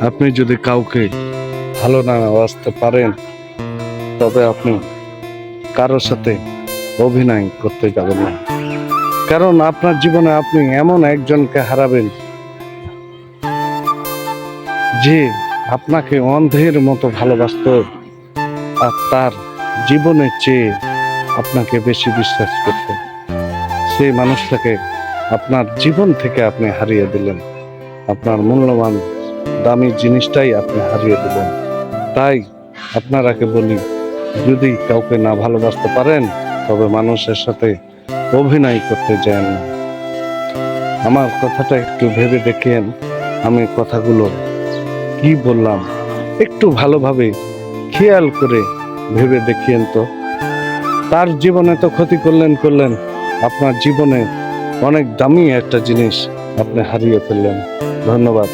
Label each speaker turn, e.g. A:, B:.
A: আপনি যদি কাউকে ভালো না বাসতে পারেন, তবে আপনি কারোর সাথে অভিনয় করতে যাবেন না। কারণ আপনার জীবনে আপনি এমন একজনকে হারাবেন যে আপনাকে অন্ধের মতো ভালোবাসতো, আর তার জীবনের চেয়ে আপনাকে বেশি বিশ্বাস করত। সেই মানুষটাকে আপনার জীবন থেকে আপনি হারিয়ে দিলেন। আপনার মূল্যবান দামি জিনিসটাই আপনি হারিয়ে দিলেন। তাই আপনারাকে বলি, যদি কাউকে না ভালোবাসতে পারেন, তবে মানুষের সাথে অভিনয় করতে যান না। আমার কথাটা একটু ভেবে দেখেন, আমি কথাগুলো কি বললাম একটু ভালোভাবে খেয়াল করে ভেবে দেখিয়েন তো। তার জীবনে তো ক্ষতি করলেন, আপনার জীবনে অনেক দামি একটা জিনিস আপনি হারিয়ে ফেললেন। ধন্যবাদ।